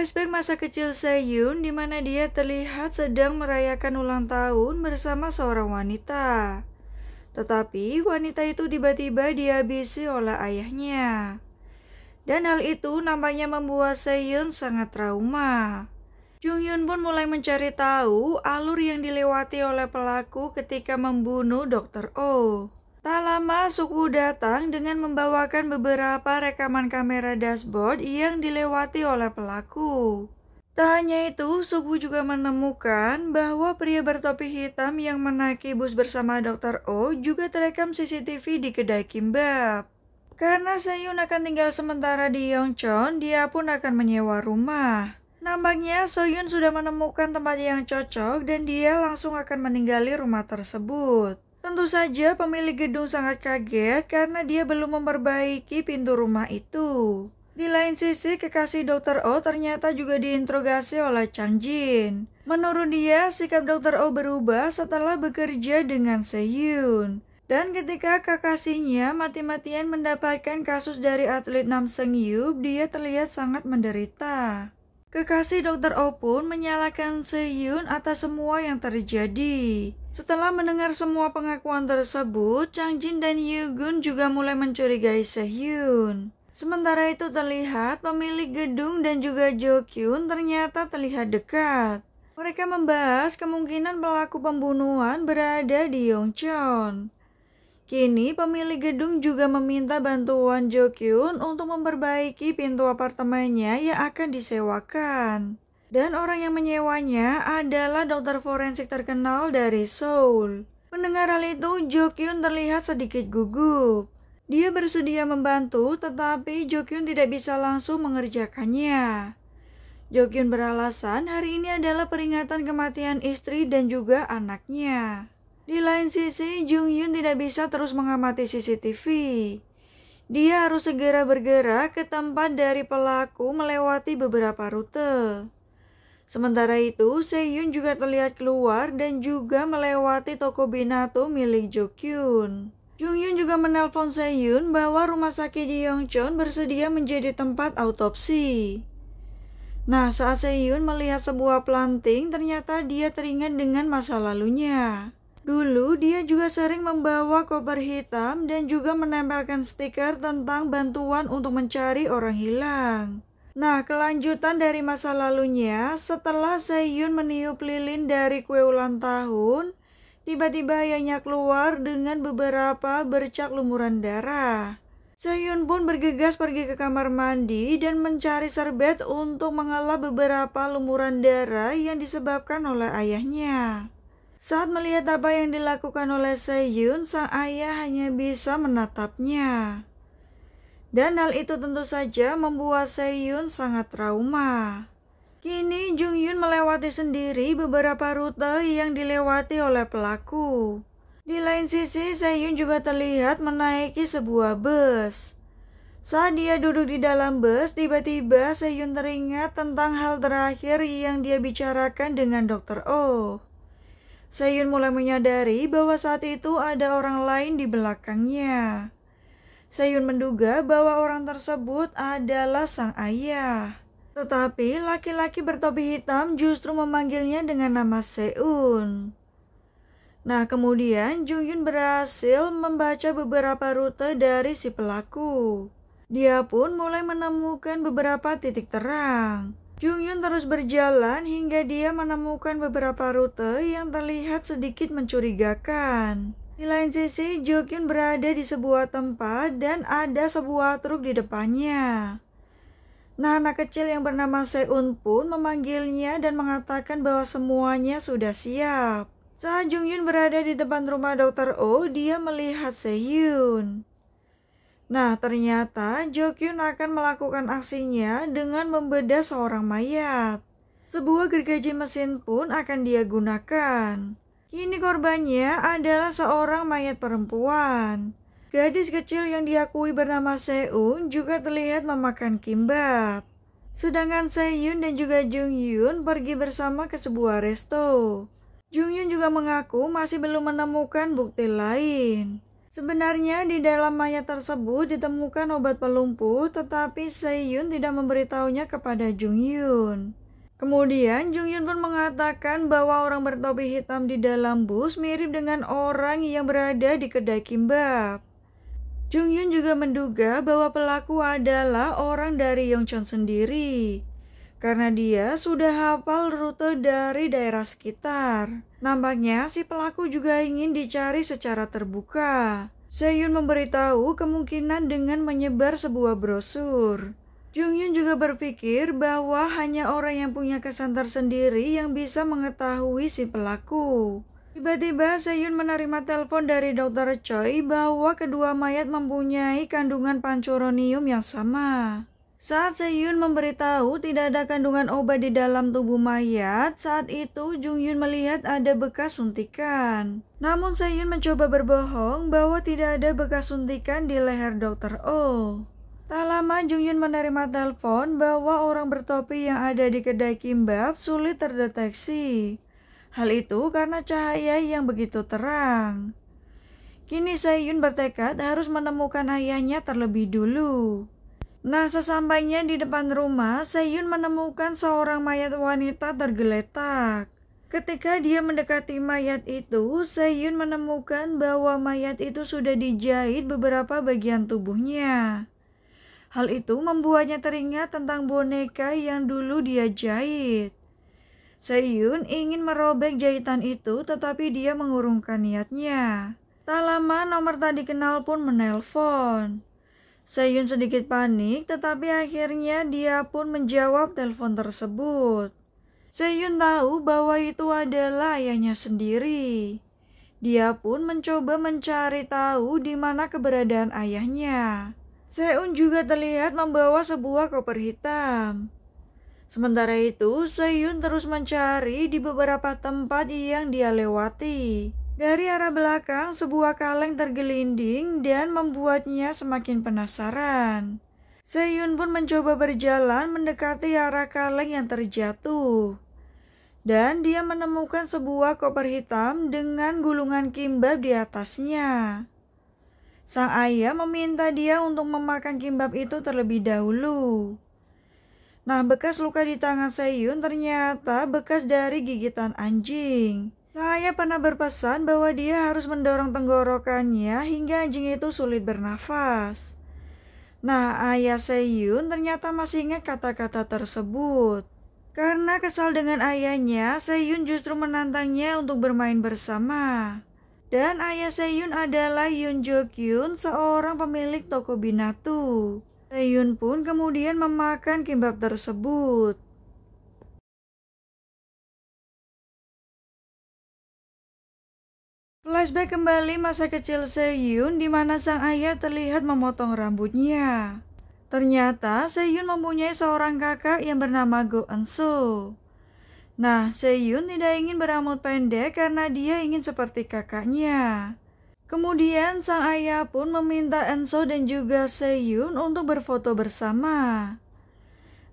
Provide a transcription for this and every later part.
Flashback masa kecil Seyun di mana dia terlihat sedang merayakan ulang tahun bersama seorang wanita. Tetapi wanita itu tiba-tiba dihabisi oleh ayahnya. Dan hal itu nampaknya membuat Seyun sangat trauma. Jungyun pun mulai mencari tahu alur yang dilewati oleh pelaku ketika membunuh Dr. Oh. Tak lama Sukwu datang dengan membawakan beberapa rekaman kamera dashboard yang dilewati oleh pelaku. Tak hanya itu, Sukwu juga menemukan bahwa pria bertopi hitam yang menaiki bus bersama Dr. Oh juga terekam CCTV di kedai kimbap. Karena Seyun akan tinggal sementara di Yongchon, dia pun akan menyewa rumah. Nampaknya Soyun sudah menemukan tempat yang cocok dan dia langsung akan meninggali rumah tersebut. Tentu saja pemilik gedung sangat kaget karena dia belum memperbaiki pintu rumah itu. Di lain sisi, kekasih Dr. Oh ternyata juga diinterogasi oleh Chang Jin. Menurut dia, sikap Dr. Oh berubah setelah bekerja dengan Seyun. Dan ketika kekasihnya mati-matian mendapatkan kasus dari atlet Nam Seung Yup, dia terlihat sangat menderita. Kekasih Dr. Oh pun menyalahkan Seyun atas semua yang terjadi. Setelah mendengar semua pengakuan tersebut, Chang Jin dan Yoo-gun juga mulai mencurigai Seyun. Sementara itu terlihat pemilik gedung dan juga Jo Kyun ternyata terlihat dekat. Mereka membahas kemungkinan pelaku pembunuhan berada di Yongchon. Kini pemilik gedung juga meminta bantuan Jo Kyun untuk memperbaiki pintu apartemennya yang akan disewakan. Dan orang yang menyewanya adalah dokter forensik terkenal dari Seoul. Mendengar hal itu, Jo Kyun terlihat sedikit gugup. Dia bersedia membantu, tetapi Jo Kyun tidak bisa langsung mengerjakannya. Jo Kyun beralasan hari ini adalah peringatan kematian istri dan juga anaknya. Di lain sisi, Jung Yun tidak bisa terus mengamati CCTV. Dia harus segera bergerak ke tempat dari pelaku melewati beberapa rute. Sementara itu, Seyun juga terlihat keluar dan juga melewati toko Binato milik Jo Kyun. Jung Yun juga menelpon Seyun bahwa rumah sakit di Yongchon bersedia menjadi tempat autopsi. Nah, saat Seyun melihat sebuah planting, ternyata dia teringat dengan masa lalunya. Dulu dia juga sering membawa koper hitam dan juga menempelkan stiker tentang bantuan untuk mencari orang hilang. Nah, kelanjutan dari masa lalunya, setelah Seyun meniup lilin dari kue ulang tahun, tiba-tiba ayahnya keluar dengan beberapa bercak lumuran darah. Seyun pun bergegas pergi ke kamar mandi dan mencari serbet untuk mengelap beberapa lumuran darah yang disebabkan oleh ayahnya. Saat melihat apa yang dilakukan oleh Seyun, sang ayah hanya bisa menatapnya. Dan hal itu tentu saja membuat Seyun sangat trauma. Kini Jung Yun melewati sendiri beberapa rute yang dilewati oleh pelaku. Di lain sisi, Seyun juga terlihat menaiki sebuah bus. Saat dia duduk di dalam bus, tiba-tiba Seyun teringat tentang hal terakhir yang dia bicarakan dengan Dr. Oh. Seyun mulai menyadari bahwa saat itu ada orang lain di belakangnya. Seyun menduga bahwa orang tersebut adalah sang ayah. Tetapi laki-laki bertopi hitam justru memanggilnya dengan nama Seun. Nah, kemudian Jung Yun berhasil membaca beberapa rute dari si pelaku. Dia pun mulai menemukan beberapa titik terang. Jung Yun terus berjalan hingga dia menemukan beberapa rute yang terlihat sedikit mencurigakan. Di lain sisi, Jo Kyun berada di sebuah tempat dan ada sebuah truk di depannya. Nah, anak kecil yang bernama Seun pun memanggilnya dan mengatakan bahwa semuanya sudah siap. Saat Jung Yun berada di depan rumah Dr. Oh, dia melihat Seyun. Nah, ternyata Jo Kyun akan melakukan aksinya dengan membedah seorang mayat. Sebuah gergaji mesin pun akan dia gunakan. Kini korbannya adalah seorang mayat perempuan. Gadis kecil yang diakui bernama Seun juga terlihat memakan kimbap. Sedangkan Seyun dan juga Jung Yun pergi bersama ke sebuah resto. Jung Yun juga mengaku masih belum menemukan bukti lain. Sebenarnya di dalam mayat tersebut ditemukan obat pelumpuh, tetapi Se-Yun tidak memberitahunya kepada Jung-Yun. Kemudian Jung-Yun pun mengatakan bahwa orang bertopi hitam di dalam bus mirip dengan orang yang berada di kedai kimbap. Jung-Yun juga menduga bahwa pelaku adalah orang dari Yongchon sendiri, karena dia sudah hafal rute dari daerah sekitar. Nampaknya si pelaku juga ingin dicari secara terbuka. Se-Yun memberitahu kemungkinan dengan menyebar sebuah brosur. Jung-Yun juga berpikir bahwa hanya orang yang punya kesan tersendiri yang bisa mengetahui si pelaku. Tiba-tiba Se-Yun menerima telepon dari Dr. Choi bahwa kedua mayat mempunyai kandungan pancuronium yang sama. Saat Se-Yun memberitahu tidak ada kandungan obat di dalam tubuh mayat, saat itu Jung-Yun melihat ada bekas suntikan. Namun Se-Yun mencoba berbohong bahwa tidak ada bekas suntikan di leher Dr. Oh. Tak lama Jung-Yun menerima telepon bahwa orang bertopi yang ada di kedai kimbap sulit terdeteksi. Hal itu karena cahaya yang begitu terang. Kini Se-Yun bertekad harus menemukan ayahnya terlebih dulu. Nah, sesampainya di depan rumah, Se-Yun menemukan seorang mayat wanita tergeletak. Ketika dia mendekati mayat itu, Se-Yun menemukan bahwa mayat itu sudah dijahit beberapa bagian tubuhnya. Hal itu membuatnya teringat tentang boneka yang dulu dia jahit. Se-Yun ingin merobek jahitan itu, tetapi dia mengurungkan niatnya. Tak lama nomor tak dikenal pun menelpon. Se-Yun sedikit panik, tetapi akhirnya dia pun menjawab telepon tersebut. Se-Yun tahu bahwa itu adalah ayahnya sendiri. Dia pun mencoba mencari tahu di mana keberadaan ayahnya. Se-Eun juga terlihat membawa sebuah koper hitam. Sementara itu, Se-Yun terus mencari di beberapa tempat yang dia lewati. Dari arah belakang, sebuah kaleng tergelinding dan membuatnya semakin penasaran. Se-Yun pun mencoba berjalan mendekati arah kaleng yang terjatuh. Dan dia menemukan sebuah koper hitam dengan gulungan kimbap di atasnya. Sang ayah meminta dia untuk memakan kimbap itu terlebih dahulu. Nah, bekas luka di tangan Se-Yun ternyata bekas dari gigitan anjing. Saya pernah berpesan bahwa dia harus mendorong tenggorokannya hingga anjing itu sulit bernafas. Nah, ayah Se-Yun ternyata masih ingat kata-kata tersebut. Karena kesal dengan ayahnya, Se-Yun justru menantangnya untuk bermain bersama. Dan ayah Se-Yun adalah Yoon Jo-kyun, seorang pemilik toko binatu. Se-Yun pun kemudian memakan kimbap tersebut. Flashback kembali masa kecil Se-Yun di mana sang ayah terlihat memotong rambutnya. Ternyata Se-Yun mempunyai seorang kakak yang bernama Go Eun-soo. Nah, Se-Yun tidak ingin berambut pendek karena dia ingin seperti kakaknya. Kemudian sang ayah pun meminta Eun-soo dan juga Se-Yun untuk berfoto bersama.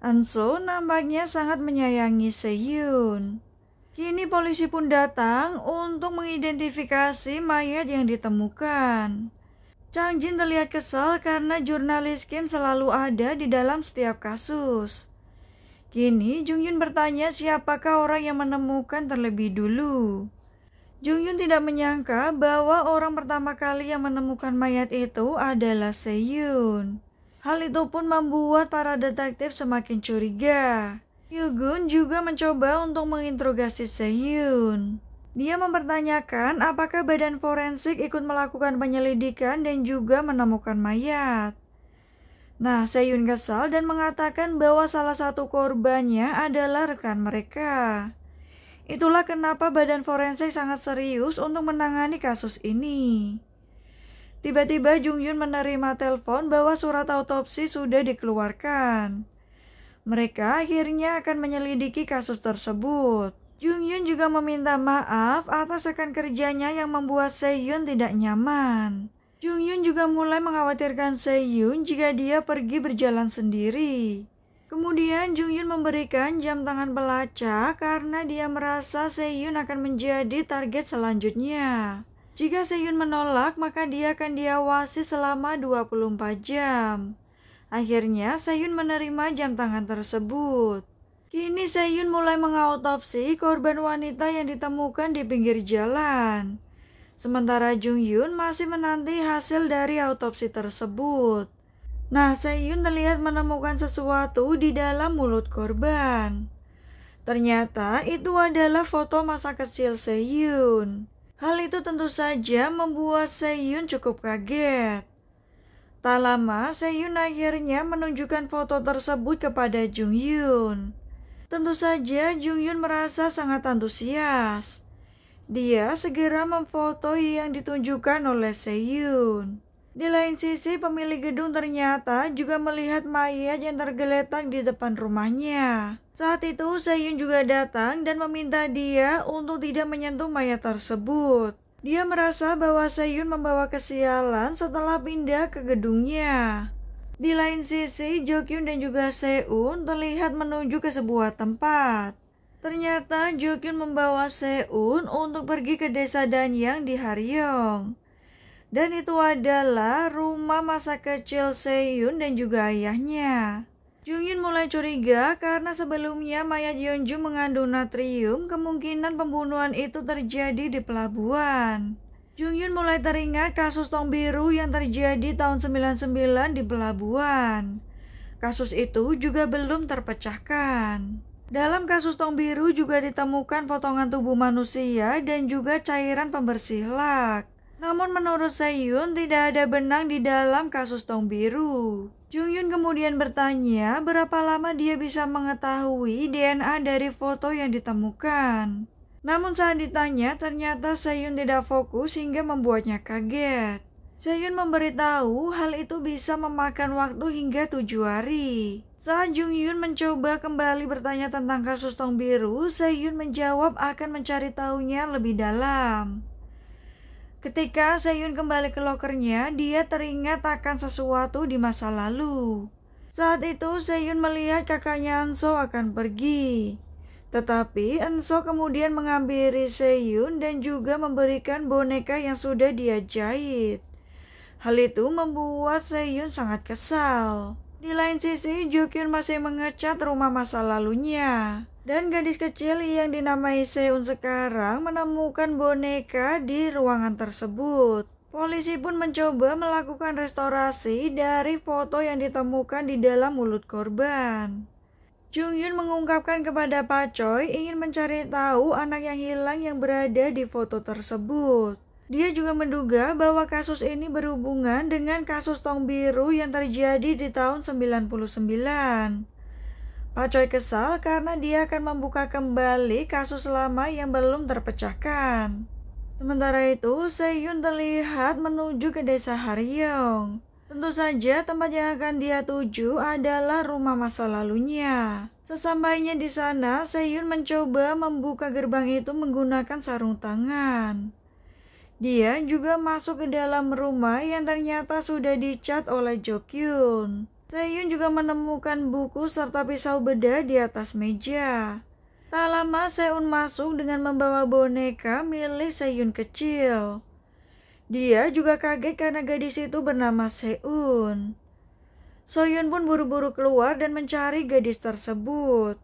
Eun-soo nampaknya sangat menyayangi Se-Yun. Kini polisi pun datang untuk mengidentifikasi mayat yang ditemukan. Chang Jin terlihat kesal karena jurnalis Kim selalu ada di dalam setiap kasus. Kini Jung-Yun bertanya siapakah orang yang menemukan terlebih dulu. Jung-Yun tidak menyangka bahwa orang pertama kali yang menemukan mayat itu adalah Se-Yun. Hal itu pun membuat para detektif semakin curiga. Yoo-gun juga mencoba untuk menginterogasi Se-Yun. Dia mempertanyakan apakah badan forensik ikut melakukan penyelidikan dan juga menemukan mayat. Nah, Se-Yun kesal dan mengatakan bahwa salah satu korbannya adalah rekan mereka. Itulah kenapa badan forensik sangat serius untuk menangani kasus ini. Tiba-tiba Jung-Yun menerima telepon bahwa surat autopsi sudah dikeluarkan. Mereka akhirnya akan menyelidiki kasus tersebut. Jung-Yun juga meminta maaf atas rekan kerjanya yang membuat Se-Yun tidak nyaman. Jung-Yun juga mulai mengkhawatirkan Se-Yun jika dia pergi berjalan sendiri. Kemudian Jung-Yun memberikan jam tangan pelacak karena dia merasa Se-Yun akan menjadi target selanjutnya. Jika Seyun menolak, maka dia akan diawasi selama 24 jam. Akhirnya, Seyun menerima jam tangan tersebut. Kini Seyun mulai mengautopsi korban wanita yang ditemukan di pinggir jalan. Sementara Jung Hyun masih menanti hasil dari autopsi tersebut. Nah, Seyun terlihat menemukan sesuatu di dalam mulut korban. Ternyata itu adalah foto masa kecil Seyun. Hal itu tentu saja membuat Seyun cukup kaget. Tak lama, Seyun akhirnya menunjukkan foto tersebut kepada Jung Hyun. Tentu saja Jung Hyun merasa sangat antusias. Dia segera memfoto yang ditunjukkan oleh Seyun. Di lain sisi, pemilik gedung ternyata juga melihat mayat yang tergeletak di depan rumahnya. Saat itu, Seyun juga datang dan meminta dia untuk tidak menyentuh mayat tersebut. Dia merasa bahwa Seyun membawa kesialan setelah pindah ke gedungnya. Di lain sisi, Jo Kyun dan juga Seun terlihat menuju ke sebuah tempat. Ternyata Jo Kyun membawa Seun untuk pergi ke desa Danyang di Haryong. Dan itu adalah rumah masa kecil Seyun dan juga ayahnya. Jung Hyun mulai curiga karena sebelumnya mayat Yeonju mengandung natrium, kemungkinan pembunuhan itu terjadi di pelabuhan. Jung Hyun mulai teringat kasus tong biru yang terjadi tahun 99 di pelabuhan. Kasus itu juga belum terpecahkan. Dalam kasus tong biru juga ditemukan potongan tubuh manusia dan juga cairan pembersih lak. Namun menurut Seyun tidak ada benang di dalam kasus tong biru. Jung Hyun kemudian bertanya berapa lama dia bisa mengetahui DNA dari foto yang ditemukan. Namun saat ditanya, ternyata Seyun tidak fokus hingga membuatnya kaget. Seyun memberitahu hal itu bisa memakan waktu hingga 7 hari. Saat Jung Hyun mencoba kembali bertanya tentang kasus tong biru, Seyun menjawab akan mencari tahunya lebih dalam. Ketika Seyun kembali ke lokernya, dia teringat akan sesuatu di masa lalu. Saat itu Seyun melihat kakaknya Anso akan pergi. Tetapi Enso kemudian menghampiri Seyun dan juga memberikan boneka yang sudah dia jahit. Hal itu membuat Seyun sangat kesal. Di lain sisi, Jo Kyun masih mengecat rumah masa lalunya. Dan gadis kecil yang dinamai Seun sekarang menemukan boneka di ruangan tersebut. Polisi pun mencoba melakukan restorasi dari foto yang ditemukan di dalam mulut korban. Jung Hyun mengungkapkan kepada Pak Choi ingin mencari tahu anak yang hilang yang berada di foto tersebut. Dia juga menduga bahwa kasus ini berhubungan dengan kasus tong biru yang terjadi di tahun 99. Pak Choi kesal karena dia akan membuka kembali kasus lama yang belum terpecahkan. Sementara itu, Seyun terlihat menuju ke desa Haryong. Tentu saja tempat yang akan dia tuju adalah rumah masa lalunya. Sesampainya di sana, Seyun mencoba membuka gerbang itu menggunakan sarung tangan. Dia juga masuk ke dalam rumah yang ternyata sudah dicat oleh Jo Kyun. Seyun juga menemukan buku serta pisau bedah di atas meja. Tak lama Seun masuk dengan membawa boneka milik Seyun kecil. Dia juga kaget karena gadis itu bernama Seun. Soyun pun buru-buru keluar dan mencari gadis tersebut.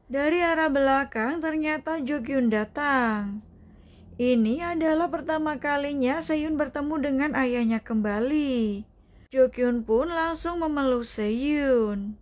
Dari arah belakang ternyata Jo Kyun datang. Ini adalah pertama kalinya Seyun bertemu dengan ayahnya kembali. Jo Kyun pun langsung memeluk Seyun.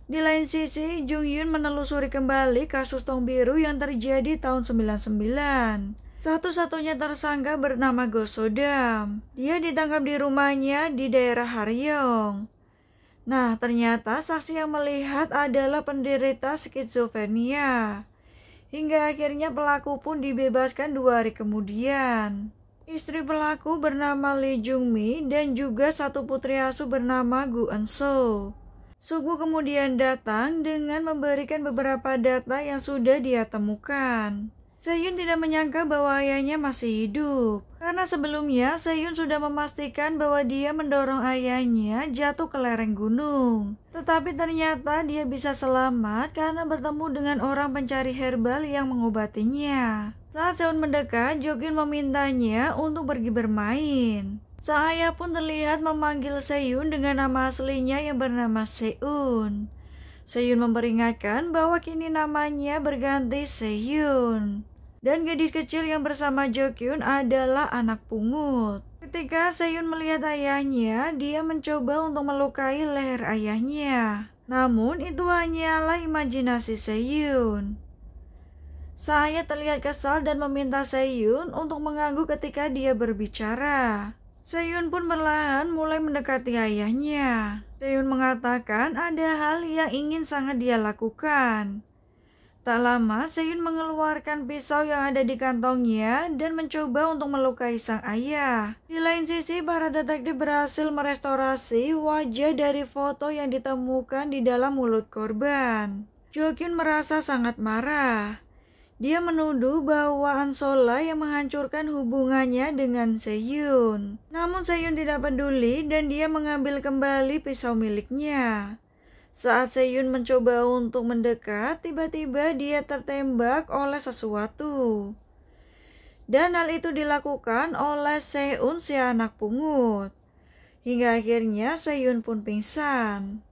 Di lain sisi, Jung Hyun menelusuri kembali kasus tong biru yang terjadi tahun 99. Satu-satunya tersangka bernama Go Sodam. Dia ditangkap di rumahnya di daerah Haryong. Nah, ternyata saksi yang melihat adalah penderita skizofrenia. Hingga akhirnya pelaku pun dibebaskan 2 hari kemudian. Istri pelaku bernama Lee Jung Mi dan juga satu putri asuh bernama Gu Eun-so. Sugu kemudian datang dengan memberikan beberapa data yang sudah dia temukan. Seyun tidak menyangka bahwa ayahnya masih hidup. Karena sebelumnya Seyun sudah memastikan bahwa dia mendorong ayahnya jatuh ke lereng gunung. Tetapi ternyata dia bisa selamat karena bertemu dengan orang pencari herbal yang mengobatinya. Saat Seun mendekat, Jo-kyun memintanya untuk pergi bermain. Sang ayah pun terlihat memanggil Seun dengan nama aslinya yang bernama Seun. Seun memperingatkan bahwa kini namanya berganti Sehyun. Dan gadis kecil yang bersama Jo-kyun adalah anak pungut. Ketika Seun melihat ayahnya, dia mencoba untuk melukai leher ayahnya. Namun itu hanyalah imajinasi Seun. Saya terlihat kesal dan meminta Seun untuk mengganggu ketika dia berbicara. Seun pun perlahan mulai mendekati ayahnya. Seun mengatakan ada hal yang ingin sangat dia lakukan. Tak lama, Seun mengeluarkan pisau yang ada di kantongnya dan mencoba untuk melukai sang ayah. Di lain sisi, para detektif berhasil merestorasi wajah dari foto yang ditemukan di dalam mulut korban. Jo-kyun merasa sangat marah. Dia menuduh bahwa An-sola yang menghancurkan hubungannya dengan Sehyun. Namun Sehyun tidak peduli dan dia mengambil kembali pisau miliknya. Saat Sehyun mencoba untuk mendekat, tiba-tiba dia tertembak oleh sesuatu. Dan hal itu dilakukan oleh Seun si anak pungut. Hingga akhirnya Sehyun pun pingsan.